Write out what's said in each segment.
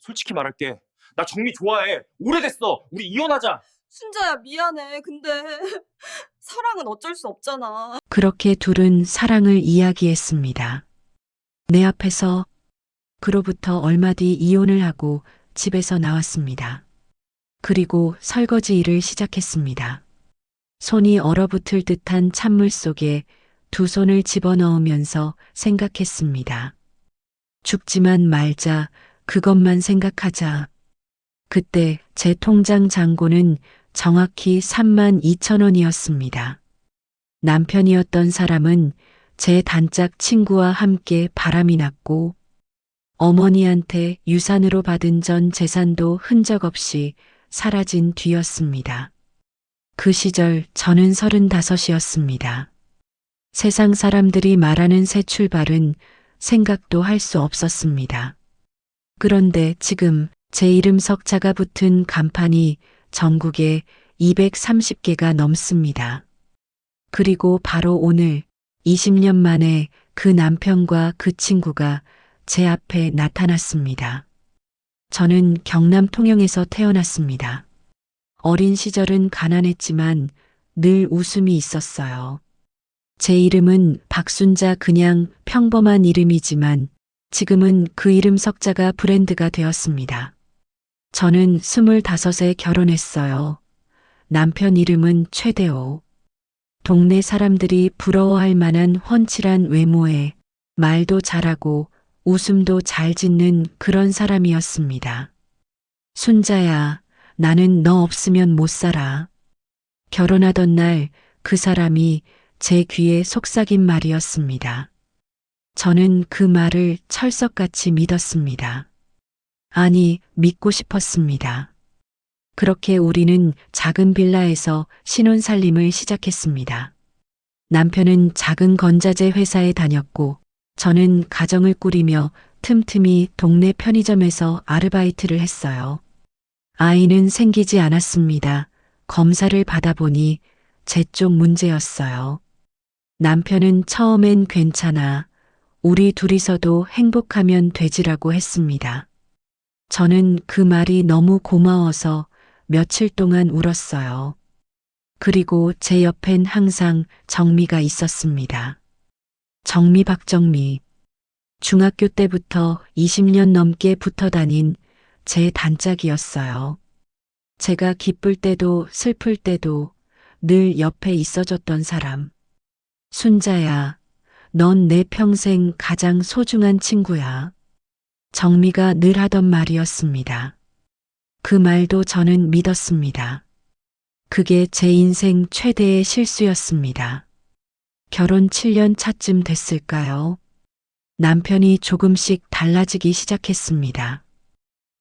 솔직히 말할게. 나 정미 좋아해. 오래됐어. 우리 이혼하자. 순자야, 미안해. 근데 사랑은 어쩔 수 없잖아. 그렇게 둘은 사랑을 이야기했습니다. 내 앞에서. 그로부터 얼마 뒤 이혼을 하고 집에서 나왔습니다. 그리고 설거지 일을 시작했습니다. 손이 얼어붙을 듯한 찬물 속에 두 손을 집어넣으면서 생각했습니다. 죽지만 말자, 그것만 생각하자. 그때 제 통장 잔고는 정확히 3만 2천 원이었습니다. 남편이었던 사람은 제 단짝 친구와 함께 바람이 났고 어머니한테 유산으로 받은 전 재산도 흔적 없이 사라진 뒤였습니다. 그 시절 저는 35이었습니다. 세상 사람들이 말하는 새 출발은 생각도 할 수 없었습니다. 그런데 지금 제 이름 석자가 붙은 간판이 전국에 230개가 넘습니다. 그리고 바로 오늘 20년 만에 그 남편과 그 친구가 제 앞에 나타났습니다. 저는 경남 통영에서 태어났습니다. 어린 시절은 가난했지만 늘 웃음이 있었어요. 제 이름은 박순자, 그냥 평범한 이름이지만 지금은 그 이름 석자가 브랜드가 되었습니다. 저는 25에 결혼했어요. 남편 이름은 최대호. 동네 사람들이 부러워할 만한 훤칠한 외모에 말도 잘하고 웃음도 잘 짓는 그런 사람이었습니다. 순자야, 나는 너 없으면 못 살아. 결혼하던 날 그 사람이 제 귀에 속삭인 말이었습니다. 저는 그 말을 철석같이 믿었습니다. 아니, 믿고 싶었습니다. 그렇게 우리는 작은 빌라에서 신혼살림을 시작했습니다. 남편은 작은 건자재 회사에 다녔고 저는 가정을 꾸리며 틈틈이 동네 편의점에서 아르바이트를 했어요. 아이는 생기지 않았습니다. 검사를 받아보니 제 쪽 문제였어요. 남편은 처음엔 괜찮아. 우리 둘이서도 행복하면 되지라고 했습니다. 저는 그 말이 너무 고마워서 며칠 동안 울었어요. 그리고 제 옆엔 항상 정미가 있었습니다. 정미, 박정미. 중학교 때부터 20년 넘게 붙어 다닌 제 단짝이었어요. 제가 기쁠 때도 슬플 때도 늘 옆에 있어줬던 사람. 순자야, 넌 내 평생 가장 소중한 친구야. 정미가 늘 하던 말이었습니다. 그 말도 저는 믿었습니다. 그게 제 인생 최대의 실수였습니다. 결혼 7년 차쯤 됐을까요? 남편이 조금씩 달라지기 시작했습니다.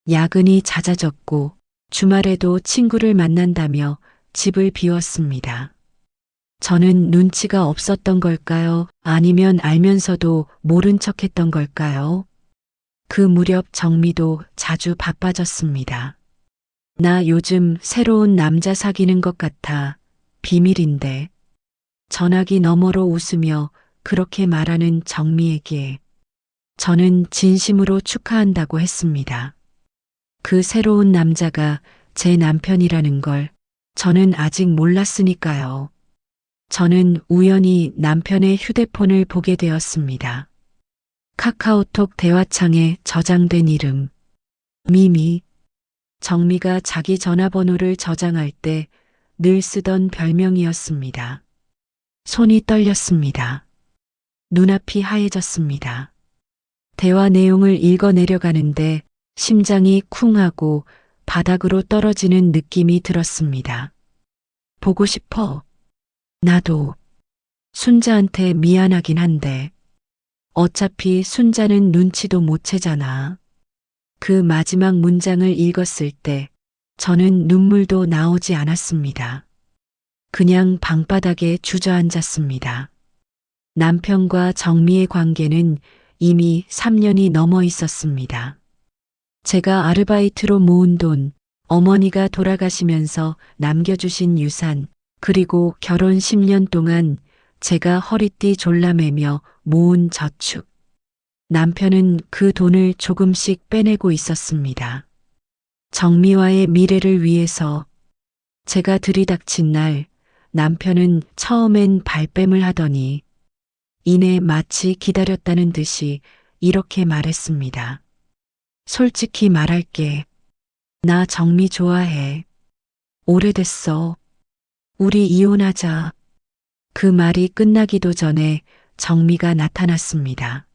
야근이 잦아졌고 주말에도 친구를 만난다며 집을 비웠습니다. 저는 눈치가 없었던 걸까요? 아니면 알면서도 모른 척했던 걸까요? 그 무렵 정미도 자주 바빠졌습니다. 나 요즘 새로운 남자 사귀는 것 같아. 비밀인데. 전화기 너머로 웃으며 그렇게 말하는 정미에게 저는 진심으로 축하한다고 했습니다. 그 새로운 남자가 제 남편이라는 걸 저는 아직 몰랐으니까요. 저는 우연히 남편의 휴대폰을 보게 되었습니다. 카카오톡 대화창에 저장된 이름. 미미. 정미가 자기 전화번호를 저장할 때 늘 쓰던 별명이었습니다. 손이 떨렸습니다. 눈앞이 하얘졌습니다. 대화 내용을 읽어 내려가는데 심장이 쿵하고 바닥으로 떨어지는 느낌이 들었습니다. 보고 싶어. 나도. 순자한테 미안하긴 한데 어차피 순자는 눈치도 못 채잖아. 그 마지막 문장을 읽었을 때 저는 눈물도 나오지 않았습니다. 그냥 방바닥에 주저앉았습니다. 남편과 정미의 관계는 이미 3년이 넘어 있었습니다. 제가 아르바이트로 모은 돈, 어머니가 돌아가시면서 남겨주신 유산, 그리고 결혼 10년 동안 제가 허리띠 졸라매며 모은 저축. 남편은 그 돈을 조금씩 빼내고 있었습니다. 정미화의 미래를 위해서 제가 들이닥친 날 남편은 처음엔 발뺌을 하더니 이내 마치 기다렸다는 듯이 이렇게 말했습니다. 솔직히 말할게. 나 정미 좋아해. 오래됐어. 우리 이혼하자. 그 말이 끝나기도 전에 정미가 나타났습니다.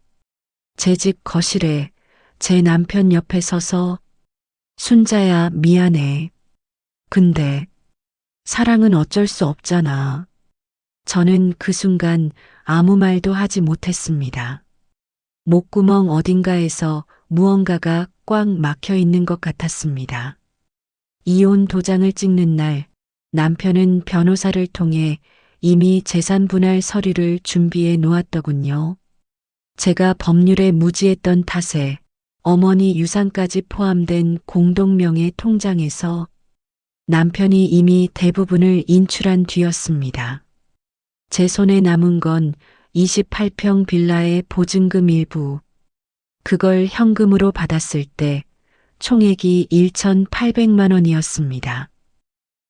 제 집 거실에 제 남편 옆에 서서 순자야, 미안해. 근데 사랑은 어쩔 수 없잖아. 저는 그 순간 아무 말도 하지 못했습니다. 목구멍 어딘가에서 무언가가 꽉 막혀 있는 것 같았습니다. 이혼 도장을 찍는 날 남편은 변호사를 통해 이미 재산 분할 서류를 준비해 놓았더군요. 제가 법률에 무지했던 탓에 어머니 유산까지 포함된 공동명의 통장에서 남편이 이미 대부분을 인출한 뒤였습니다. 제 손에 남은 건 28평 빌라의 보증금 일부. 그걸 현금으로 받았을 때 총액이 1,800만 원이었습니다.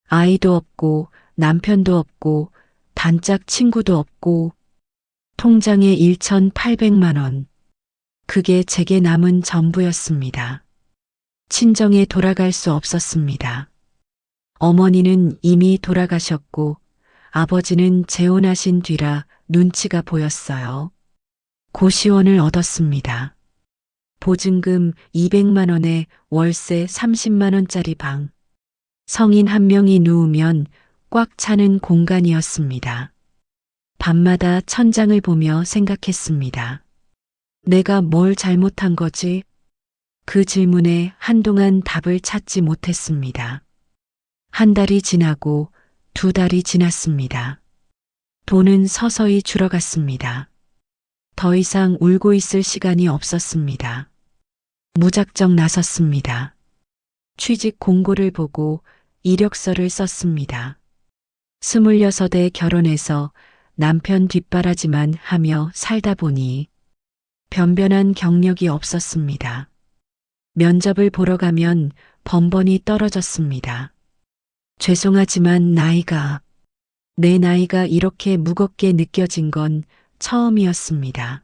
아이도 없고 남편도 없고 단짝 친구도 없고 통장에 1,800만 원. 그게 제게 남은 전부였습니다. 친정에 돌아갈 수 없었습니다. 어머니는 이미 돌아가셨고 아버지는 재혼하신 뒤라 눈치가 보였어요. 고시원을 얻었습니다. 보증금 200만 원에 월세 30만 원짜리 방. 성인 한 명이 누우면 꽉 차는 공간이었습니다. 밤마다 천장을 보며 생각했습니다. 내가 뭘 잘못한 거지? 그 질문에 한동안 답을 찾지 못했습니다. 한 달이 지나고 두 달이 지났습니다. 돈은 서서히 줄어갔습니다. 더 이상 울고 있을 시간이 없었습니다. 무작정 나섰습니다. 취직 공고를 보고 이력서를 썼습니다. 26에 결혼해서 남편 뒷바라지만 하며 살다 보니 변변한 경력이 없었습니다. 면접을 보러 가면 번번이 떨어졌습니다. 죄송하지만 내 나이가 이렇게 무겁게 느껴진 건 처음이었습니다.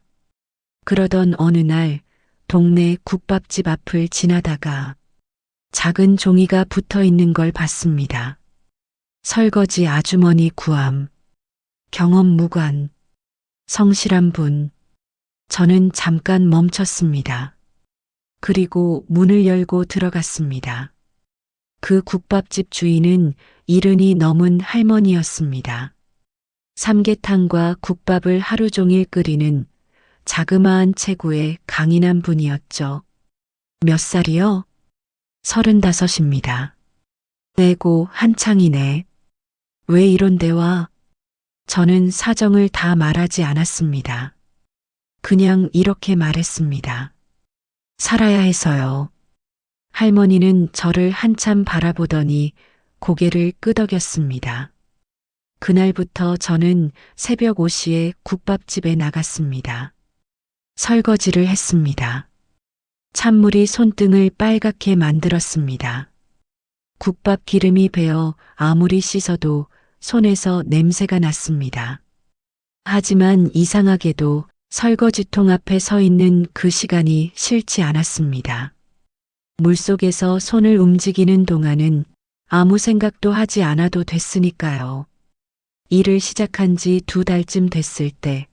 그러던 어느 날 동네 국밥집 앞을 지나다가 작은 종이가 붙어 있는 걸 봤습니다. 설거지 아주머니 구함, 경험 무관, 성실한 분. 저는 잠깐 멈췄습니다. 그리고 문을 열고 들어갔습니다. 그 국밥집 주인은 70이 넘은 할머니였습니다. 삼계탕과 국밥을 하루 종일 끓이는 자그마한 체구의 강인한 분이었죠. 몇 살이요? 35입니다. 내고 한창이네. 왜 이런 데와? 저는 사정을 다 말하지 않았습니다. 그냥 이렇게 말했습니다. 살아야 해서요. 할머니는 저를 한참 바라보더니 고개를 끄덕였습니다. 그날부터 저는 새벽 5시에 국밥집에 나갔습니다. 설거지를 했습니다. 찬물이 손등을 빨갛게 만들었습니다. 국밥 기름이 배어 아무리 씻어도 손에서 냄새가 났습니다. 하지만 이상하게도 설거지통 앞에 서 있는 그 시간이 싫지 않았습니다. 물속에서 손을 움직이는 동안은 아무 생각도 하지 않아도 됐으니까요. 일을 시작한 지 2달쯤 됐을 때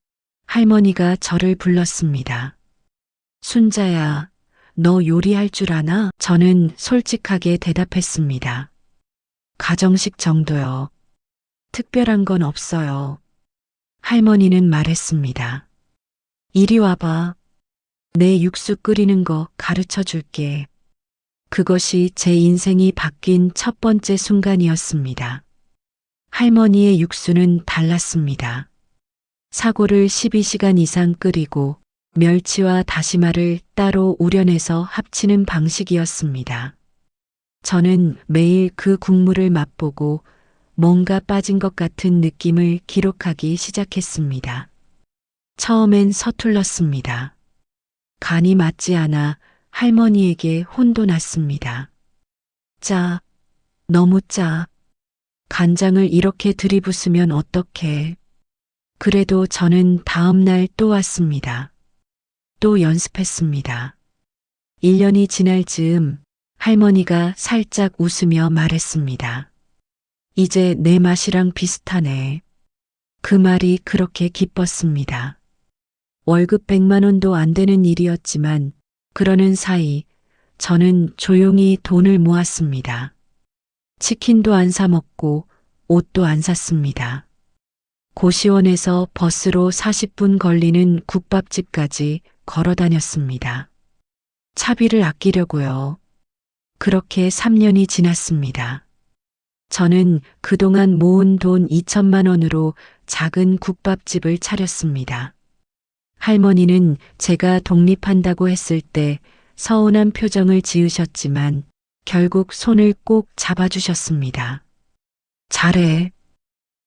할머니가 저를 불렀습니다. 순자야, 너 요리할 줄 아나? 저는 솔직하게 대답했습니다. 가정식 정도요. 특별한 건 없어요. 할머니는 말했습니다. 이리 와봐. 내 육수 끓이는 거 가르쳐 줄게. 그것이 제 인생이 바뀐 첫 번째 순간이었습니다. 할머니의 육수는 달랐습니다. 사고를 12시간 이상 끓이고 멸치와 다시마를 따로 우려내서 합치는 방식이었습니다. 저는 매일 그 국물을 맛보고 뭔가 빠진 것 같은 느낌을 기록하기 시작했습니다. 처음엔 서툴렀습니다. 간이 맞지 않아 할머니에게 혼도 났습니다. 짜, 너무 짜. 간장을 이렇게 들이부으면 어떡해. 그래도 저는 다음 날 또 왔습니다. 또 연습했습니다. 1년이 지날 즈음 할머니가 살짝 웃으며 말했습니다. 이제 내 맛이랑 비슷하네. 그 말이 그렇게 기뻤습니다. 월급 100만 원도 안 되는 일이었지만 그러는 사이 저는 조용히 돈을 모았습니다. 치킨도 안 사 먹고 옷도 안 샀습니다. 고시원에서 버스로 40분 걸리는 국밥집까지 걸어 다녔습니다. 차비를 아끼려고요. 그렇게 3년이 지났습니다. 저는 그동안 모은 돈 2천만 원으로 작은 국밥집을 차렸습니다. 할머니는 제가 독립한다고 했을 때 서운한 표정을 지으셨지만 결국 손을 꼭 잡아주셨습니다. 잘해.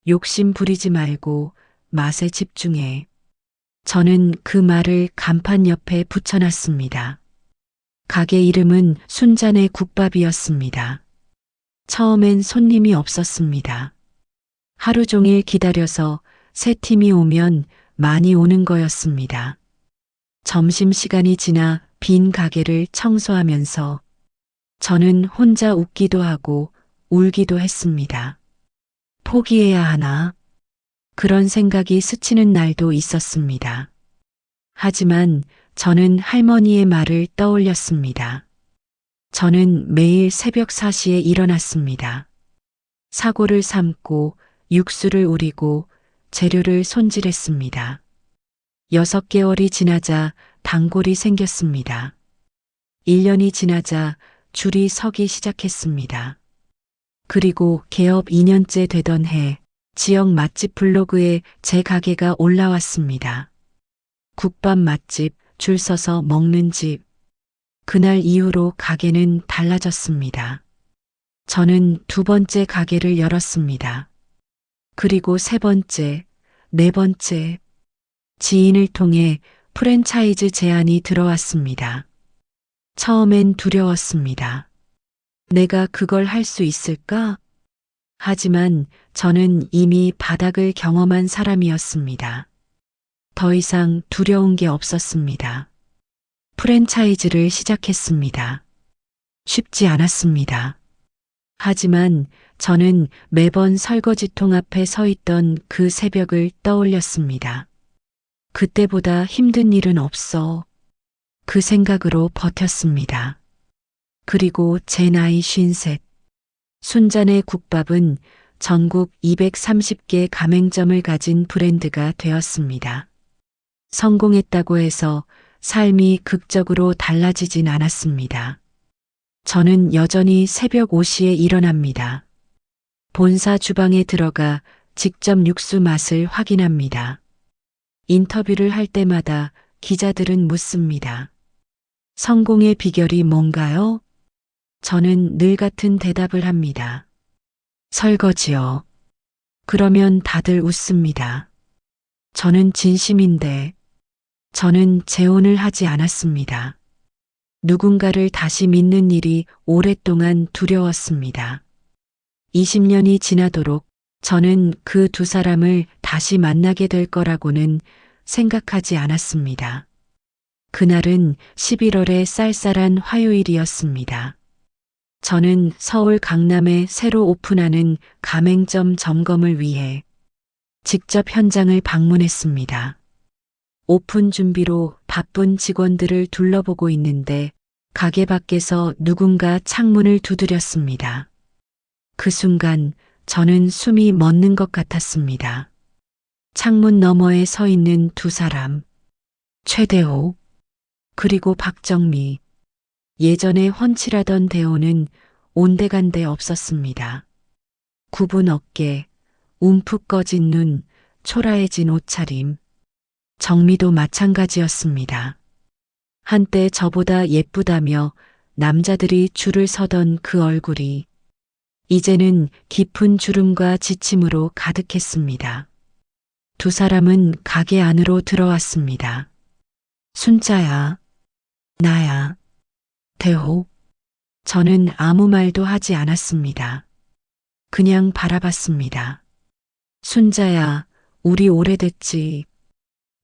욕심 부리지 말고 맛에 집중해. 저는 그 말을 간판 옆에 붙여놨습니다. 가게 이름은 순잔의 국밥이었습니다. 처음엔 손님이 없었습니다. 하루 종일 기다려서 새 팀이 오면 많이 오는 거였습니다. 점심시간이 지나 빈 가게를 청소하면서 저는 혼자 웃기도 하고 울기도 했습니다. 포기해야 하나? 그런 생각이 스치는 날도 있었습니다. 하지만 저는 할머니의 말을 떠올렸습니다. 저는 매일 새벽 4시에 일어났습니다. 사고를 삶고 육수를 우리고 재료를 손질했습니다. 6개월이 지나자 단골이 생겼습니다. 1년이 지나자 줄이 서기 시작했습니다. 그리고 개업 2년째 되던 해 지역 맛집 블로그에 제 가게가 올라왔습니다. 국밥 맛집, 줄 서서 먹는 집. 그날 이후로 가게는 달라졌습니다. 저는 2번째 가게를 열었습니다. 그리고 3번째, 4번째. 지인을 통해 프랜차이즈 제안이 들어왔습니다. 처음엔 두려웠습니다. 내가 그걸 할 수 있을까? 하지만 저는 이미 바닥을 경험한 사람이었습니다. 더 이상 두려운 게 없었습니다. 프랜차이즈를 시작했습니다. 쉽지 않았습니다. 하지만 저는 매번 설거지통 앞에 서 있던 그 새벽을 떠올렸습니다. 그때보다 힘든 일은 없어. 그 생각으로 버텼습니다. 그리고 제 나이 53. 순잔의 국밥은 전국 230개 가맹점을 가진 브랜드가 되었습니다. 성공했다고 해서 삶이 극적으로 달라지진 않았습니다. 저는 여전히 새벽 5시에 일어납니다. 본사 주방에 들어가 직접 육수 맛을 확인합니다. 인터뷰를 할 때마다 기자들은 묻습니다. 성공의 비결이 뭔가요? 저는 늘 같은 대답을 합니다. 설거지요. 그러면 다들 웃습니다. 저는 진심인데, 저는 재혼을 하지 않았습니다. 누군가를 다시 믿는 일이 오랫동안 두려웠습니다. 20년이 지나도록 저는 그 2사람을 다시 만나게 될 거라고는 생각하지 않았습니다. 그날은 11월의 쌀쌀한 화요일이었습니다. 저는 서울 강남에 새로 오픈하는 가맹점 점검을 위해 직접 현장을 방문했습니다. 오픈 준비로 바쁜 직원들을 둘러보고 있는데 가게 밖에서 누군가 창문을 두드렸습니다. 그 순간 저는 숨이 멎는 것 같았습니다. 창문 너머에 서 있는 2사람. 최대호 그리고 박정미. 예전에 훤칠하던 대호는 온데간데 없었습니다. 굽은 어깨, 움푹 꺼진 눈, 초라해진 옷차림. 정미도 마찬가지였습니다. 한때 저보다 예쁘다며 남자들이 줄을 서던 그 얼굴이 이제는 깊은 주름과 지침으로 가득했습니다. 2사람은 가게 안으로 들어왔습니다. 순자야, 나야. 대호. 저는 아무 말도 하지 않았습니다. 그냥 바라봤습니다. 순자야, 우리 오래됐지.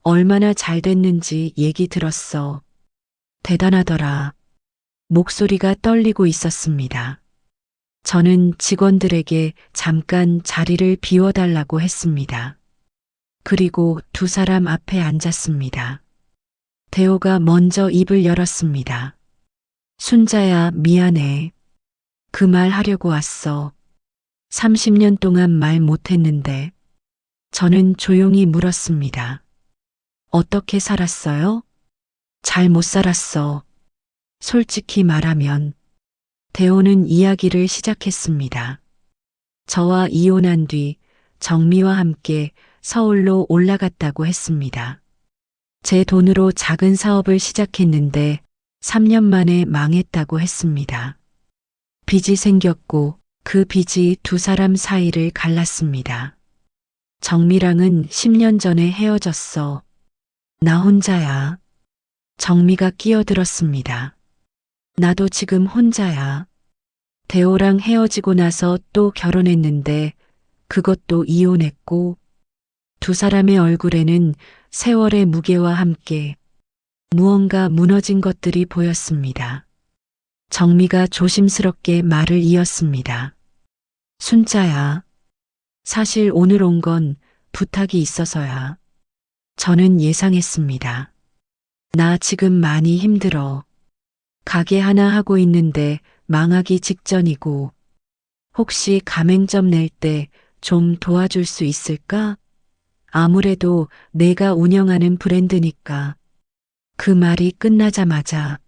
얼마나 잘 됐는지 얘기 들었어. 대단하더라. 목소리가 떨리고 있었습니다. 저는 직원들에게 잠깐 자리를 비워달라고 했습니다. 그리고 두 사람 앞에 앉았습니다. 대호가 먼저 입을 열었습니다. 순자야, 미안해. 그 말 하려고 왔어. 30년 동안 말 못했는데. 저는 조용히 물었습니다. 어떻게 살았어요? 잘 못 살았어. 솔직히 말하면. 대호는 이야기를 시작했습니다. 저와 이혼한 뒤 정미와 함께 서울로 올라갔다고 했습니다. 제 돈으로 작은 사업을 시작했는데 3년 만에 망했다고 했습니다. 빚이 생겼고 그 빚이 두 사람 사이를 갈랐습니다. 정미랑은 10년 전에 헤어졌어. 나 혼자야. 정미가 끼어들었습니다. 나도 지금 혼자야. 대호랑 헤어지고 나서 또 결혼했는데 그것도 이혼했고 두 사람의 얼굴에는 세월의 무게와 함께 무언가 무너진 것들이 보였습니다. 정미가 조심스럽게 말을 이었습니다. 순자야. 사실 오늘 온 건 부탁이 있어서야. 저는 예상했습니다. 나 지금 많이 힘들어. 가게 하나 하고 있는데 망하기 직전이고 혹시 가맹점 낼 때 좀 도와줄 수 있을까? 아무래도 내가 운영하는 브랜드니까. 그 말이 끝나자마자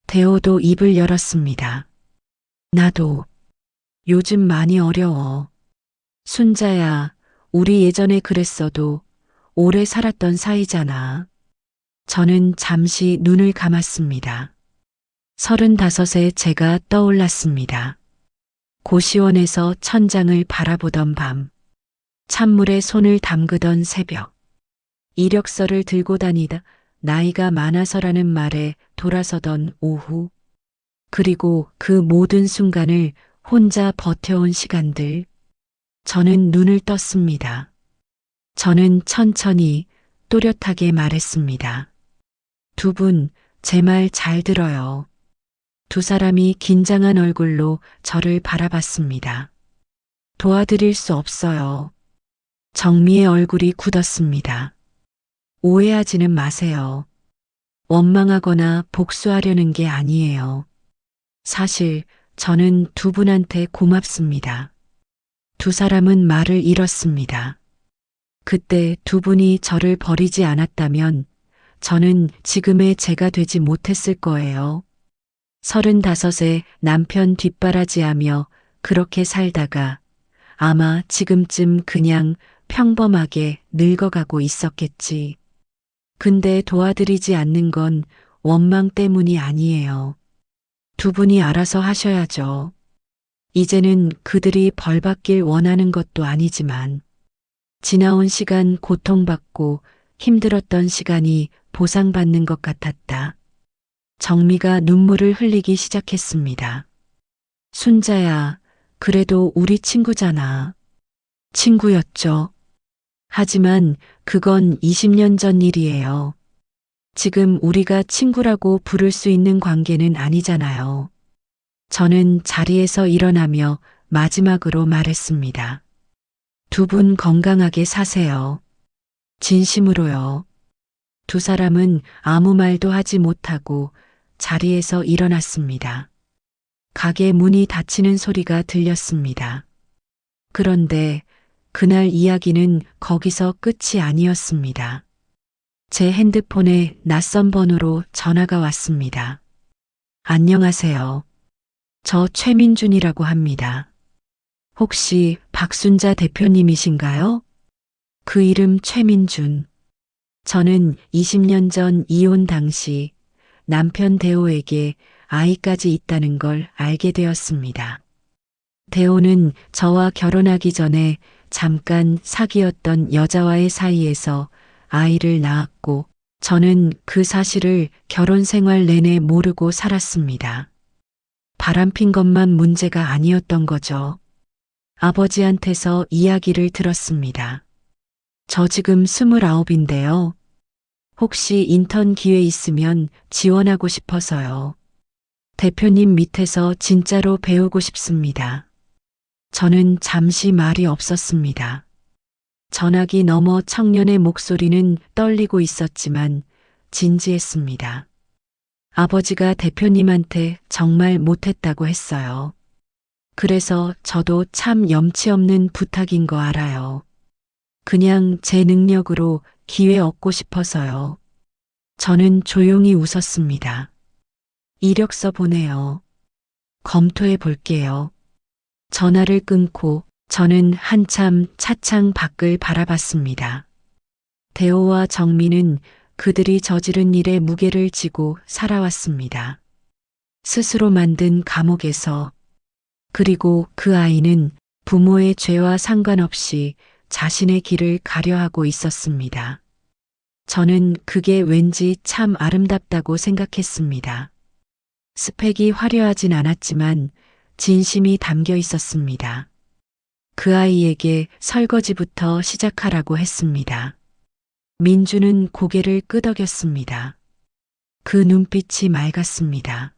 대호도 입을 열었습니다. 나도 요즘 많이 어려워. 순자야, 우리 예전에 그랬어도 오래 살았던 사이잖아. 저는 잠시 눈을 감았습니다. 35에 제가 떠올랐습니다. 고시원에서 천장을 바라보던 밤, 찬물에 손을 담그던 새벽, 이력서를 들고 다니다 나이가 많아서라는 말에 돌아서던 오후, 그리고 그 모든 순간을 혼자 버텨온 시간들. 저는 눈을 떴습니다. 저는 천천히 또렷하게 말했습니다. 두 분, 제 말 잘 들어요. 두 사람이 긴장한 얼굴로 저를 바라봤습니다. 도와드릴 수 없어요. 정미의 얼굴이 굳었습니다. 오해하지는 마세요. 원망하거나 복수하려는 게 아니에요. 사실 저는 두 분한테 고맙습니다. 두 사람은 말을 잃었습니다. 그때 두 분이 저를 버리지 않았다면 저는 지금의 제가 되지 못했을 거예요. 35에 남편 뒷바라지하며 그렇게 살다가 아마 지금쯤 그냥 평범하게 늙어가고 있었겠지. 근데 도와드리지 않는 건 원망 때문이 아니에요. 두 분이 알아서 하셔야죠. 이제는 그들이 벌받길 원하는 것도 아니지만 지나온 시간 고통받고 힘들었던 시간이 보상받는 것 같았다. 정미가 눈물을 흘리기 시작했습니다. 순자야, 그래도 우리 친구잖아. 친구였죠. 하지만 그건 20년 전 일이에요. 지금 우리가 친구라고 부를 수 있는 관계는 아니잖아요. 저는 자리에서 일어나며 마지막으로 말했습니다. 두 분 건강하게 사세요. 진심으로요. 두 사람은 아무 말도 하지 못하고 자리에서 일어났습니다. 가게 문이 닫히는 소리가 들렸습니다. 그런데 그날 이야기는 거기서 끝이 아니었습니다. 제 핸드폰에 낯선 번호로 전화가 왔습니다. 안녕하세요. 저 최민준이라고 합니다. 혹시 박순자 대표님이신가요? 그 이름 최민준. 저는 20년 전 이혼 당시 남편 대호에게 아이까지 있다는 걸 알게 되었습니다. 대호는 저와 결혼하기 전에 잠깐 사귀었던 여자와의 사이에서 아이를 낳았고 저는 그 사실을 결혼 생활 내내 모르고 살았습니다. 바람핀 것만 문제가 아니었던 거죠. 아버지한테서 이야기를 들었습니다. 저 지금 29인데요. 혹시 인턴 기회 있으면 지원하고 싶어서요. 대표님 밑에서 진짜로 배우고 싶습니다. 저는 잠시 말이 없었습니다. 전화기 너머 청년의 목소리는 떨리고 있었지만 진지했습니다. 아버지가 대표님한테 정말 못했다고 했어요. 그래서 저도 참 염치 없는 부탁인 거 알아요. 그냥 제 능력으로 기회 얻고 싶어서요. 저는 조용히 웃었습니다. 이력서 보내요. 검토해 볼게요. 전화를 끊고 저는 한참 차창 밖을 바라봤습니다. 대호와 정민은 그들이 저지른 일의 무게를 지고 살아왔습니다. 스스로 만든 감옥에서. 그리고 그 아이는 부모의 죄와 상관없이 자신의 길을 가려하고 있었습니다. 저는 그게 왠지 참 아름답다고 생각했습니다. 스펙이 화려하진 않았지만 진심이 담겨 있었습니다. 그 아이에게 설거지부터 시작하라고 했습니다. 민주는 고개를 끄덕였습니다. 그 눈빛이 맑았습니다.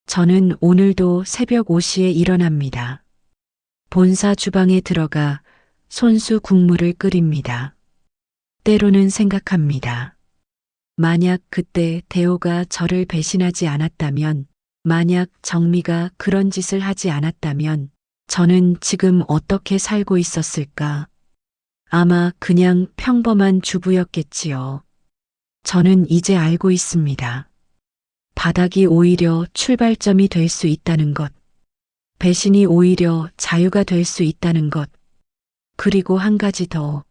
저는 오늘도 새벽 5시에 일어납니다. 본사 주방에 들어가 손수 국물을 끓입니다. 때로는 생각합니다. 만약 그때 대호가 저를 배신하지 않았다면, 만약 정미가 그런 짓을 하지 않았다면, 저는 지금 어떻게 살고 있었을까? 아마 그냥 평범한 주부였겠지요. 저는 이제 알고 있습니다. 바닥이 오히려 출발점이 될 수 있다는 것. 배신이 오히려 자유가 될 수 있다는 것. 그리고 한 가지 더.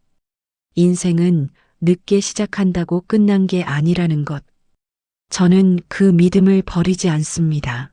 인생은 늦게 시작한다고 끝난 게 아니라는 것. 저는 그 믿음을 버리지 않습니다.